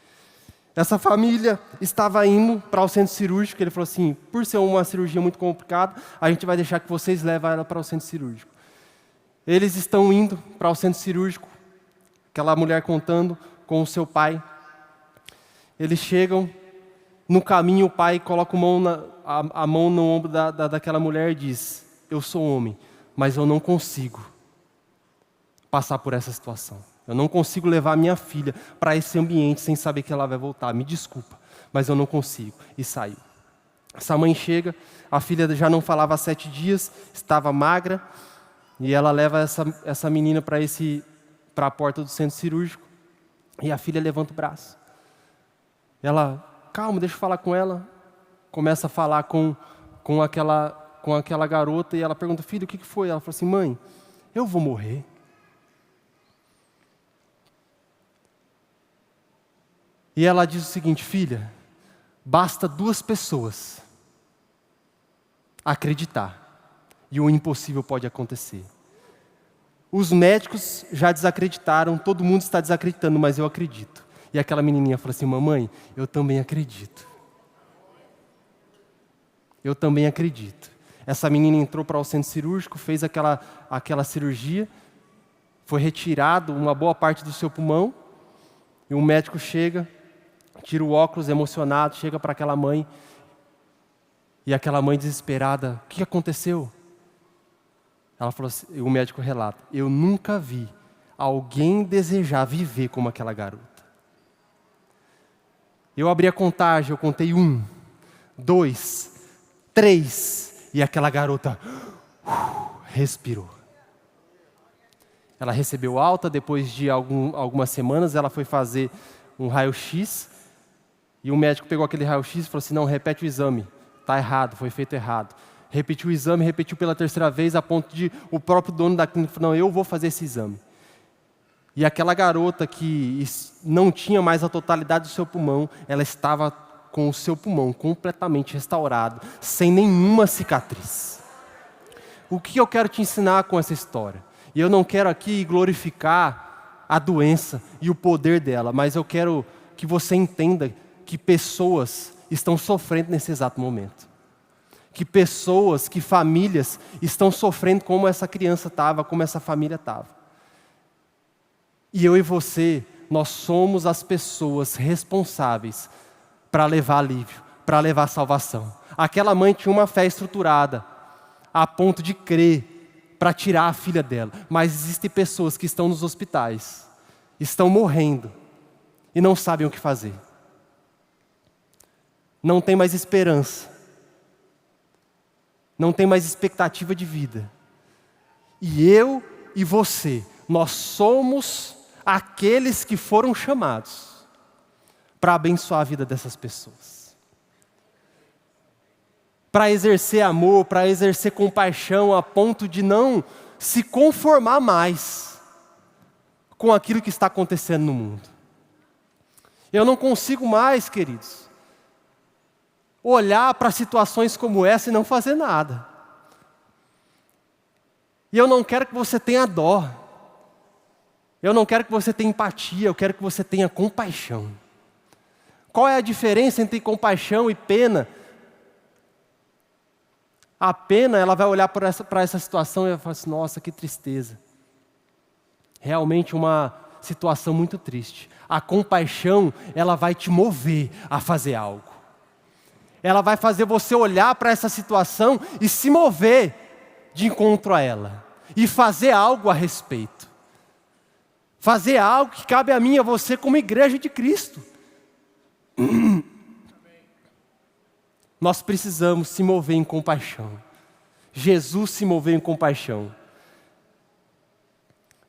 Essa família estava indo para o centro cirúrgico. Ele falou assim: por ser uma cirurgia muito complicada, a gente vai deixar que vocês levem ela para o centro cirúrgico. Eles estão indo para o centro cirúrgico, aquela mulher contando com o seu pai. Eles chegam, no caminho o pai coloca a mão no ombro daquela mulher e diz: eu sou homem, mas eu não consigo passar por essa situação. Eu não consigo levar minha filha para esse ambiente sem saber que ela vai voltar. Me desculpa, mas eu não consigo. E saiu. Essa mãe chega, a filha já não falava há 7 dias, estava magra, e ela leva essa menina para a porta do centro cirúrgico, e a filha levanta o braço. Ela: calma, deixa eu falar com ela. Começa a falar com aquela garota, e ela pergunta: filho, o que foi? Ela falou assim: mãe, eu vou morrer. E ela diz o seguinte: filha, basta 2 pessoas acreditar, e o impossível pode acontecer. Os médicos já desacreditaram, todo mundo está desacreditando, mas eu acredito. E aquela menininha falou assim: mamãe, eu também acredito. Eu também acredito. Essa menina entrou para o centro cirúrgico, fez aquela cirurgia, foi retirado uma boa parte do seu pulmão, e o médico chega, tira o óculos emocionado, chega para aquela mãe, e aquela mãe desesperada: o que aconteceu? Ela falou assim, o médico relata: eu nunca vi alguém desejar viver como aquela garota. Eu abri a contagem, eu contei 1, 2, 3, e aquela garota respirou. Ela recebeu alta, depois de algumas semanas ela foi fazer um raio-x, e o médico pegou aquele raio-x e falou assim: não, repete o exame, está errado, foi feito errado. Repetiu o exame, repetiu pela 3ª vez, a ponto de o próprio dono da clínica falou: não, eu vou fazer esse exame. E aquela garota que não tinha mais a totalidade do seu pulmão, ela estava com o seu pulmão completamente restaurado, sem nenhuma cicatriz. O que eu quero te ensinar com essa história? E eu não quero aqui glorificar a doença e o poder dela, mas eu quero que você entenda que pessoas estão sofrendo nesse exato momento. Que pessoas, que famílias estão sofrendo como essa criança estava, como essa família estava. E eu e você, nós somos as pessoas responsáveis para levar alívio, para levar salvação. Aquela mãe tinha uma fé estruturada, a ponto de crer para tirar a filha dela. Mas existem pessoas que estão nos hospitais, estão morrendo e não sabem o que fazer. Não tem mais esperança. Não tem mais expectativa de vida. E eu e você, nós somos aqueles que foram chamados para abençoar a vida dessas pessoas. Para exercer amor, para exercer compaixão a ponto de não se conformar mais com aquilo que está acontecendo no mundo. Eu não consigo mais, queridos, olhar para situações como essa e não fazer nada. E eu não quero que você tenha dó. Eu não quero que você tenha empatia, eu quero que você tenha compaixão. Qual é a diferença entre compaixão e pena? A pena, ela vai olhar para essa situação e vai falar assim, nossa, que tristeza. Realmente uma situação muito triste. A compaixão, ela vai te mover a fazer algo. Ela vai fazer você olhar para essa situação e se mover de encontro a ela. E fazer algo a respeito. Fazer algo que cabe a mim e a você como igreja de Cristo. Nós precisamos se mover em compaixão. Jesus se moveu em compaixão.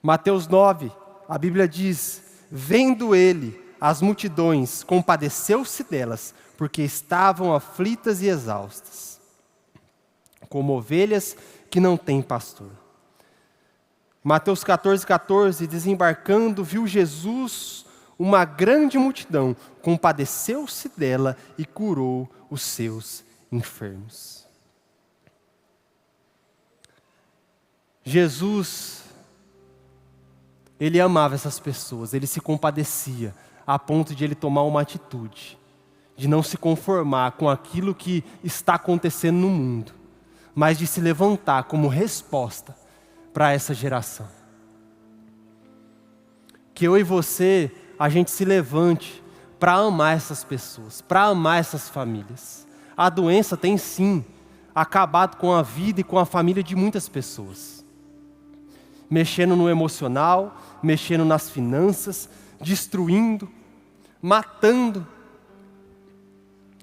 Mateus 9, a Bíblia diz, vendo ele as multidões, compadeceu-se delas, porque estavam aflitas e exaustas, como ovelhas que não têm pastor. Mateus 14, desembarcando, viu Jesus uma grande multidão, compadeceu-se dela e curou os seus enfermos. Jesus, ele amava essas pessoas, ele se compadecia, a ponto de ele tomar uma atitude, de não se conformar com aquilo que está acontecendo no mundo, mas de se levantar como resposta para essa geração. Que eu e você, a gente se levante para amar essas pessoas, para amar essas famílias. A doença tem sim acabado com a vida e com a família de muitas pessoas. Mexendo no emocional, mexendo nas finanças, destruindo, matando.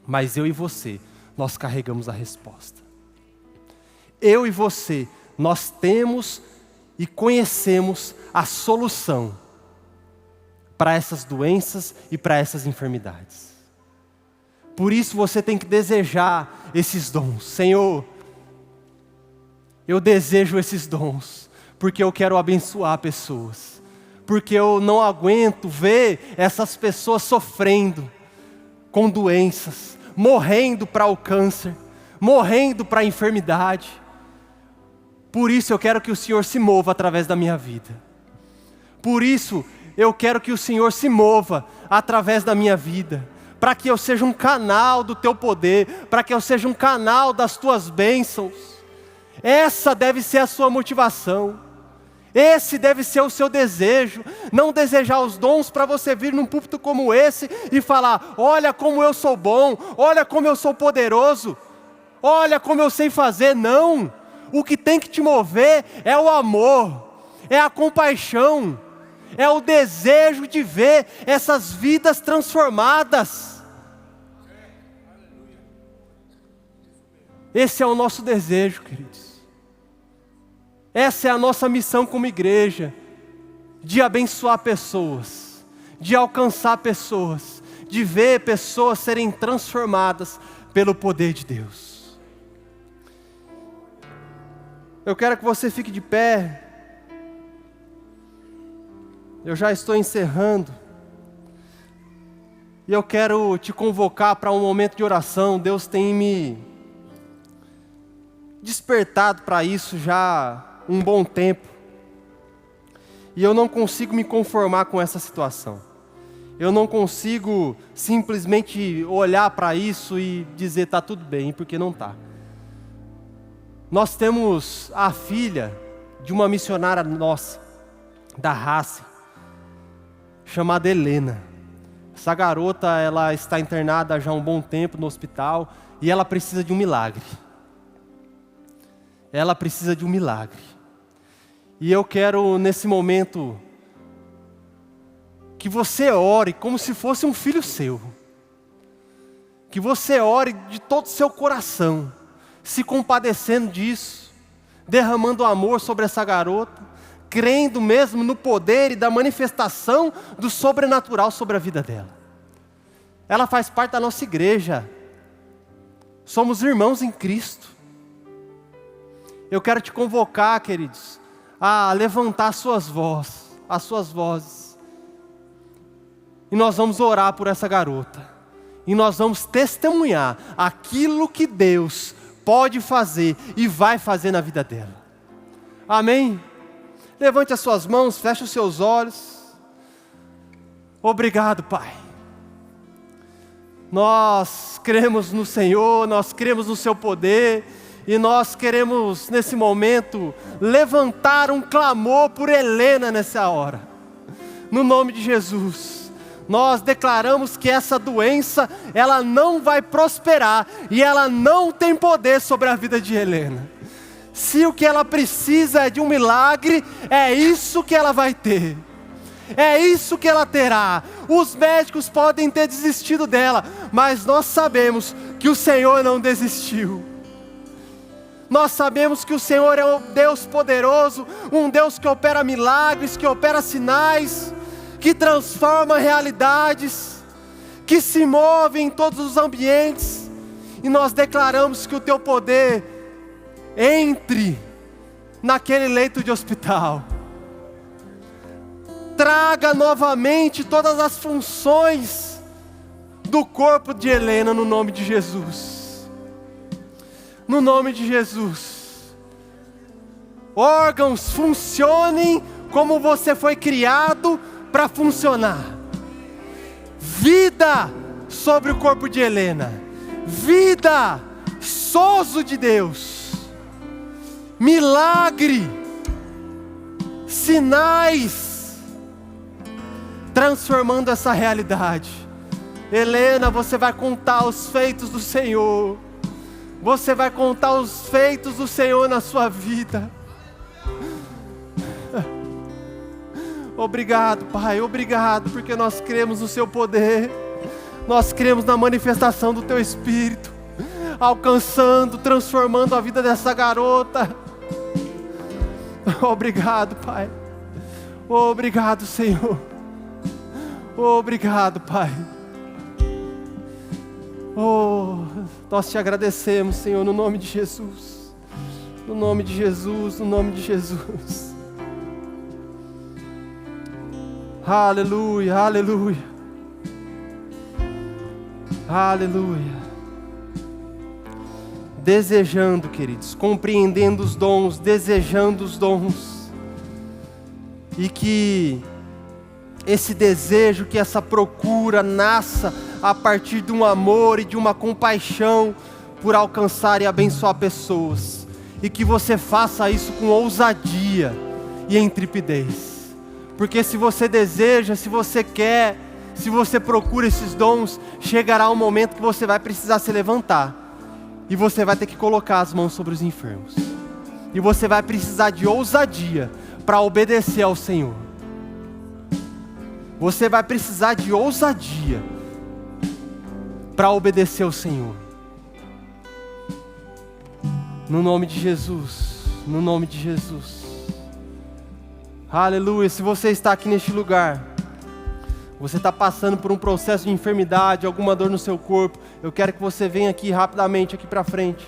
Mas eu e você, nós carregamos a resposta. Eu e você, nós temos e conhecemos a solução para essas doenças e para essas enfermidades. Por isso você tem que desejar esses dons. Senhor, eu desejo esses dons, porque eu quero abençoar pessoas. Porque eu não aguento ver essas pessoas sofrendo com doenças, morrendo para o câncer, morrendo para a enfermidade. Por isso eu quero que o Senhor se mova através da minha vida. Por isso eu quero que o Senhor se mova através da minha vida, para que eu seja um canal do Teu poder, para que eu seja um canal das Tuas bênçãos. Essa deve ser a sua motivação, esse deve ser o seu desejo, não desejar os dons para você vir num púlpito como esse e falar, olha como eu sou bom, olha como eu sou poderoso, olha como eu sei fazer. Não, o que tem que te mover é o amor, é a compaixão, é o desejo de ver essas vidas transformadas. Esse é o nosso desejo, queridos. Essa é a nossa missão como igreja, de abençoar pessoas, de alcançar pessoas, de ver pessoas serem transformadas pelo poder de Deus. Eu quero que você fique de pé. Eu já estou encerrando. E eu quero te convocar para um momento de oração. Deus tem me despertado para isso já há um bom tempo. E eu não consigo me conformar com essa situação. Eu não consigo simplesmente olhar para isso e dizer está tudo bem, porque não está. Nós temos a filha de uma missionária nossa, da raça, chamada Helena. Essa garota, ela está internada já há um bom tempo no hospital e ela precisa de um milagre. Ela precisa de um milagre. E eu quero nesse momento que você ore como se fosse um filho seu. Que você ore de todo o seu coração, se compadecendo disso, derramando amor sobre essa garota, crendo mesmo no poder e da manifestação do sobrenatural sobre a vida dela. Ela faz parte da nossa igreja. Somos irmãos em Cristo. Eu quero te convocar, queridos, a levantar as suas vozes. E nós vamos orar por essa garota. E nós vamos testemunhar aquilo que Deus pode fazer e vai fazer na vida dela. Amém? Levante as suas mãos, feche os seus olhos. Obrigado, Pai. Nós cremos no Senhor, nós cremos no Seu poder, e nós queremos, nesse momento, levantar um clamor por Helena nessa hora. No nome de Jesus, nós declaramos que essa doença, ela não vai prosperar, e ela não tem poder sobre a vida de Helena. Se o que ela precisa é de um milagre, é isso que ela vai ter. É isso que ela terá. Os médicos podem ter desistido dela, mas nós sabemos que o Senhor não desistiu. Nós sabemos que o Senhor é um Deus poderoso, um Deus que opera milagres, que opera sinais, que transforma realidades, que se move em todos os ambientes. E nós declaramos que o Teu poder entre naquele leito de hospital. Traga novamente todas as funções do corpo de Helena, no nome de Jesus. No nome de Jesus. Órgãos funcionem como você foi criado para funcionar. Vida sobre o corpo de Helena. Vida, sozo de Deus. Milagre. Sinais. Transformando essa realidade. Helena, você vai contar os feitos do Senhor. Você vai contar os feitos do Senhor na sua vida. Obrigado, Pai, obrigado, porque nós cremos no Seu poder. Nós cremos na manifestação do Teu Espírito, alcançando, transformando a vida dessa garota. Obrigado, Pai. Obrigado, Senhor. Obrigado, Pai. Nós Te agradecemos, Senhor, no nome de Jesus. No nome de Jesus, no nome de Jesus. Aleluia, aleluia. Aleluia. Desejando, queridos, compreendendo os dons, desejando os dons. E que esse desejo, que essa procura nasça a partir de um amor e de uma compaixão por alcançar e abençoar pessoas. E que você faça isso com ousadia e intrepidez. Porque se você deseja, se você quer, se você procura esses dons, chegará um momento que você vai precisar se levantar. E você vai ter que colocar as mãos sobre os enfermos. E você vai precisar de ousadia para obedecer ao Senhor. Você vai precisar de ousadia para obedecer ao Senhor. No nome de Jesus. No nome de Jesus. Aleluia. Se você está aqui neste lugar, você está passando por um processo de enfermidade, alguma dor no seu corpo, eu quero que você venha aqui rapidamente, aqui para frente.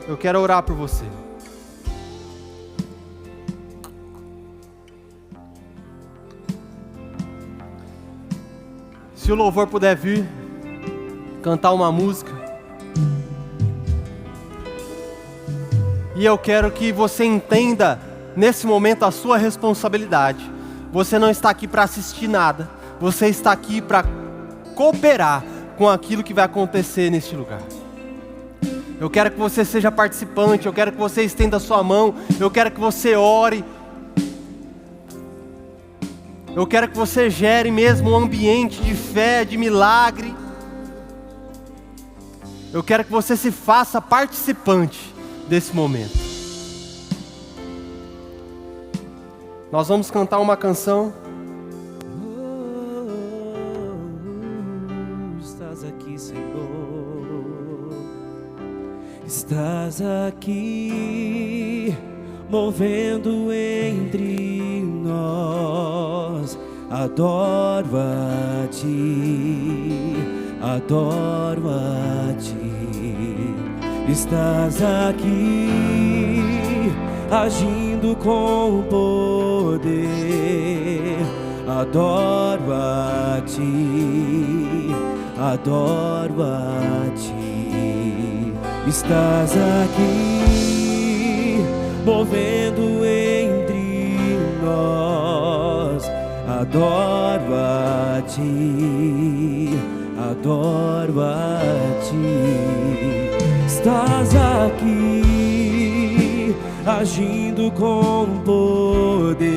Eu quero orar por você. Se o louvor puder vir, cantar uma música. E eu quero que você entenda, nesse momento, a sua responsabilidade. Você não está aqui para assistir nada. Você está aqui para cooperar com aquilo que vai acontecer neste lugar. Eu quero que você seja participante. Eu quero que você estenda a sua mão. Eu quero que você ore. Eu quero que você gere mesmo um ambiente de fé, de milagre. Eu quero que você se faça participante desse momento. Nós vamos cantar uma canção. Estás aqui, Senhor. Estás aqui, movendo entre nós. Adoro a Ti, adoro a Ti. Estás aqui, agindo com poder. Adoro a Ti, adoro a Ti. Estás aqui, movendo entre nós. adoro a ti, adoro a ti. Estás aqui, agindo com poder.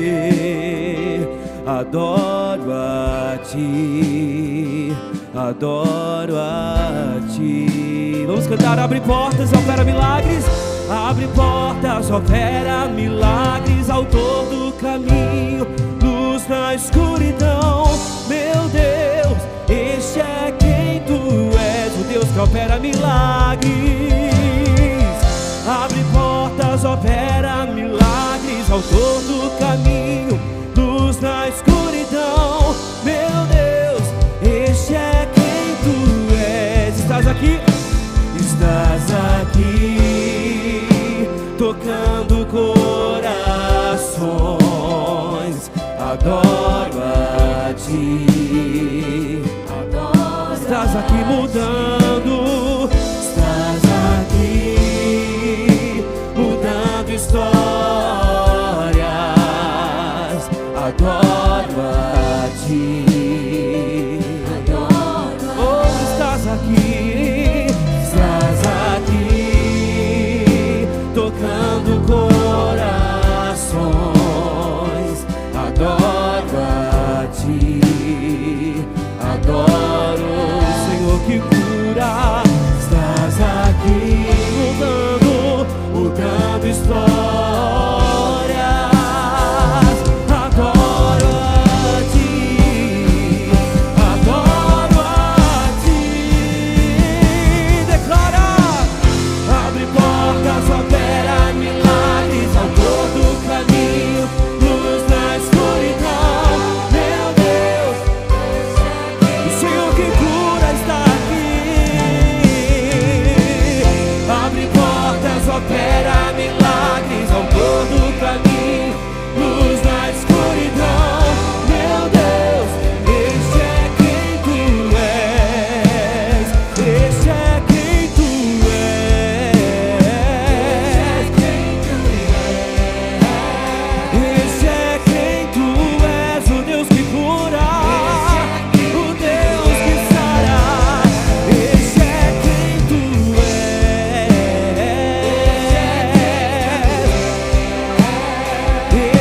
Adoro a ti, adoro a ti. Vamos cantar. Abre portas, opera milagres. Abre portas, opera milagres. Autor do caminho, luz na escuridão. Meu Deus, este é quem tu és, o Deus que opera milagres. Abre portas, opera milagres. Autor do caminho, luz na escuridão. Meu Deus, este é quem tu és. Estás aqui, estás aqui, tocando corações. Adoro a ti, adoro. Estás aqui mudando, estás aqui mudando histórias. Adoro a ti, adoro. Oh, estás aqui, estás aqui, tocando corações. Adoro a ti, adoro. Senhor que cura, estás aqui mudando histórias. Adoro a ti, adoro a ti. Declara. Abre portas, opera milagres. Autor do caminho, luz na escuridão. Meu Deus, o Senhor que cura está aqui. Abre portas, opera milagres. Autor do caminho, luz na escuridão. Meu Deus, este é quem tu és. Este é quem tu és. Este é quem tu és, o Deus que cura, o Deus que sara. Este é quem tu és.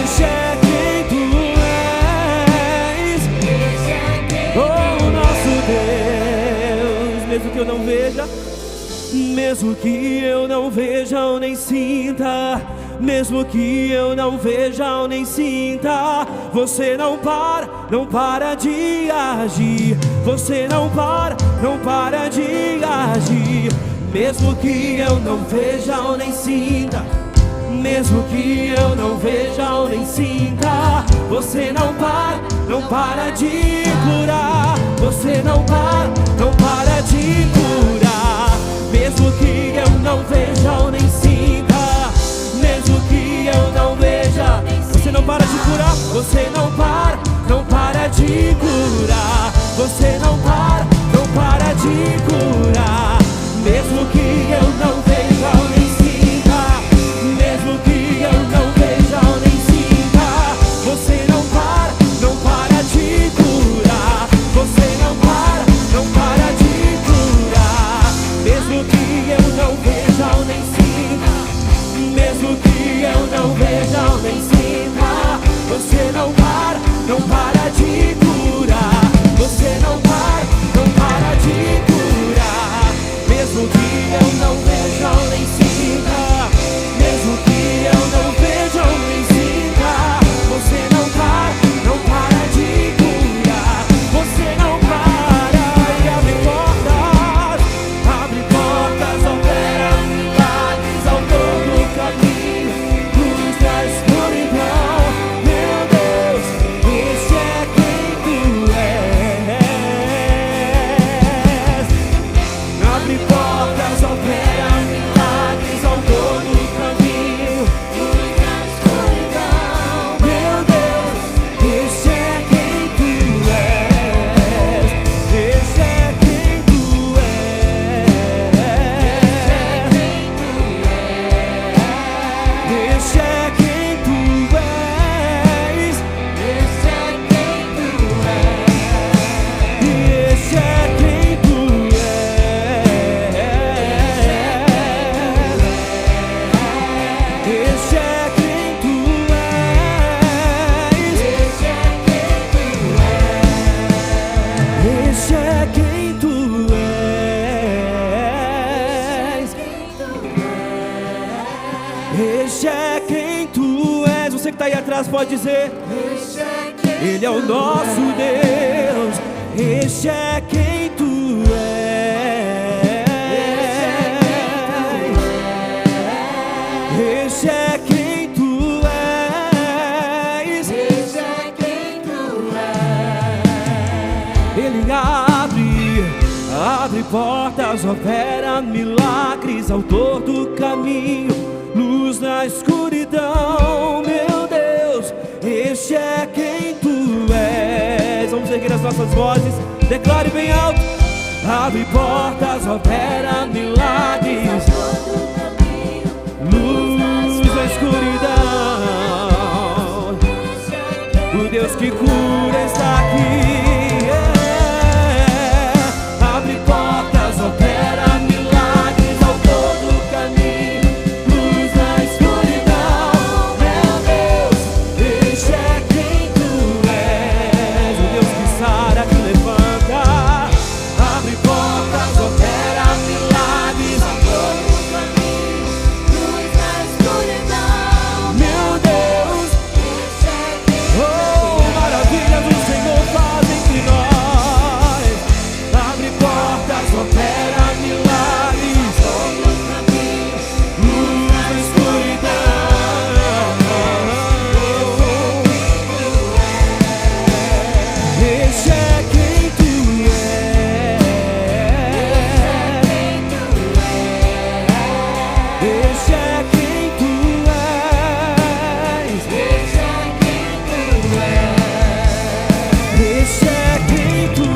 Este é quem tu és. Oh, nosso Deus. Mesmo que eu não veja, mesmo que eu não veja ou nem sinta, mesmo que eu não veja ou nem sinta, você não para de agir. Você não para de agir. Mesmo que eu não veja ou nem sinta, mesmo que eu não veja ou nem sinta, você não para de curar. Você não para de curar. Mesmo que eu não veja ou nem sinta, mesmo que eu não veja, você não para de curar. Você não para de curar. Você não para de curar. Mesmo que eu não veja ou nem sinta, mesmo que eu não veja ou nem sinta, você não para de curar. Você não para de curar. Mesmo que eu não veja ou nem sinta, Este é quem tu és. Você que está aí atrás pode dizer: Ele é o nosso Deus. Este é quem tu és. Este é quem tu és. Este é quem tu és. Ele abre portas, opera milagres, autor do caminho, luz na escuridão. Meu Deus, este é quem tu és. Vamos erguer as nossas vozes, declare bem alto: abre portas, opera milagres, luz na escuridão. O Deus que cura está aqui. Abre portas, opera milagres, autor do caminho, luz na escuridão. Meu Deus, este é quem tu és. O Deus que sara, que levanta. Abre portas, opera milagres, autor do caminho, Luz na escuridão. meu Deus. Este é quem tu és. Oh, maravilhas o Senhor faz entre nós. Abre portas, opera milagres, luz na escuridão. Este é quem tu és. Este é quem tu és. Este é quem tu és. Este é quem tu és.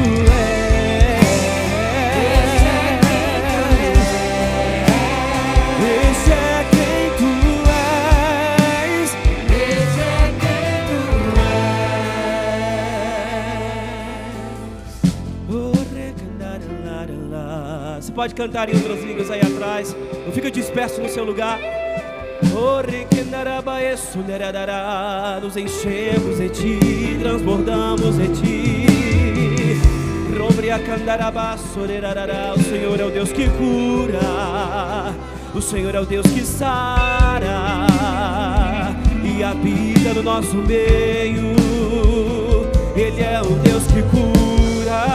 Este é quem tu és. Este é quem tu és. Você pode cantar em outras línguas aí atrás. Não fica disperso no seu lugar. Nos enchemos de ti, transbordamos de ti. O Senhor é o Deus que cura, o Senhor é o Deus que sara e habita no nosso meio. Ele é o Deus que cura,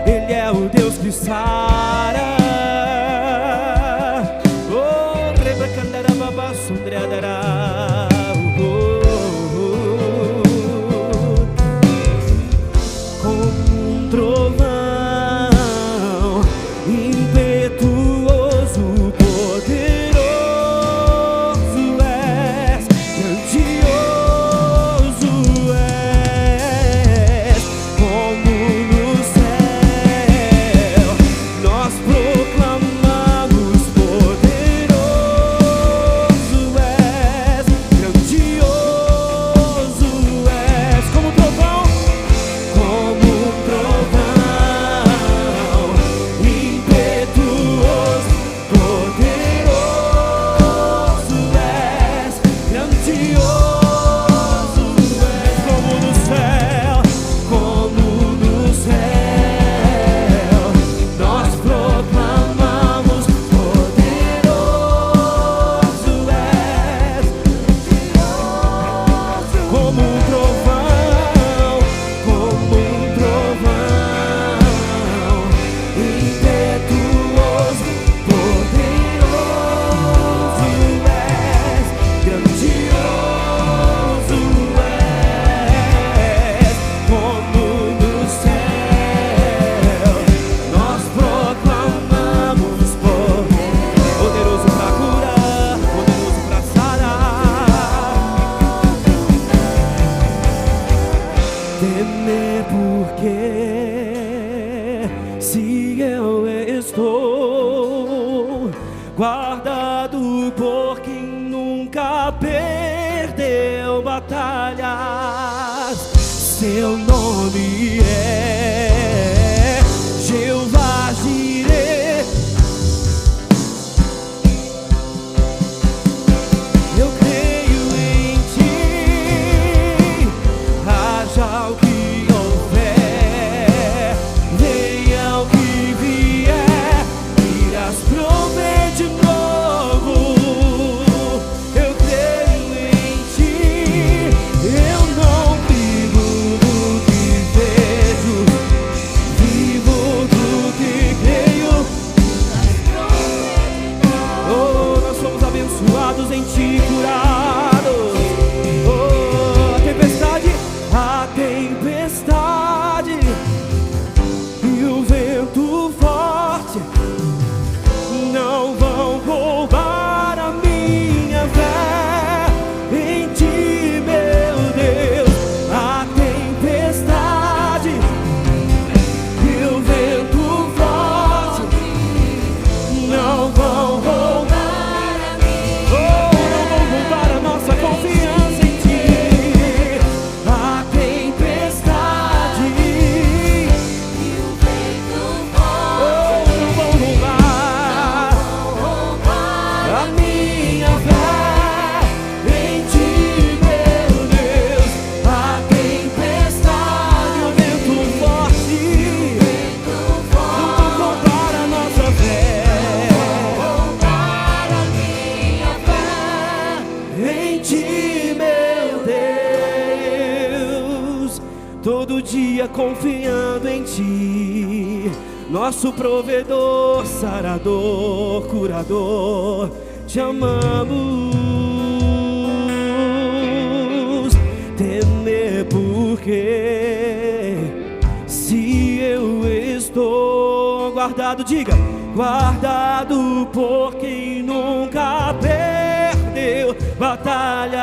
Ele é o Deus que sara. Como um trovão impetuoso, poderoso és, grandioso és. Como no céu nós proclamamos: poderoso és, grandioso és. Como um trovão, como um trovão impetuoso, poderoso és, grandioso és. Como no céu, nós proclamamos: poderoso és, como um trovão, impetuoso, poderoso és, grandioso és. Como no céu nós proclamamos: poderoso pra curar, poderoso pra sarar. Temer porque se eu estou guardado por quem nunca perdeu batalhas. Seu nome é Jeová Jireh. Eu creio em ti, haja o que houver, venha o que vier, irás prover de novo. cansados em ti curados. Oh, a tempestade e o vento forte não vão roubar a minha fé em ti, meu Deus. A tempestade e o vento forte não vão roubar a minha fé. Oh, não vão roubar a nossa confiança em ti. A tempestade E o vento forte não vão roubar a minha fé em ti, meu Deus. A tempestade, o vento forte não vão roubar a nossa fé roubar a minha fé. em ti, meu Deus. Todo dia confiando em ti, nosso provedor, sarador, curador, te amamos. Temer porque se eu estou guardado, diga, guardado por quem nunca perdeu batalha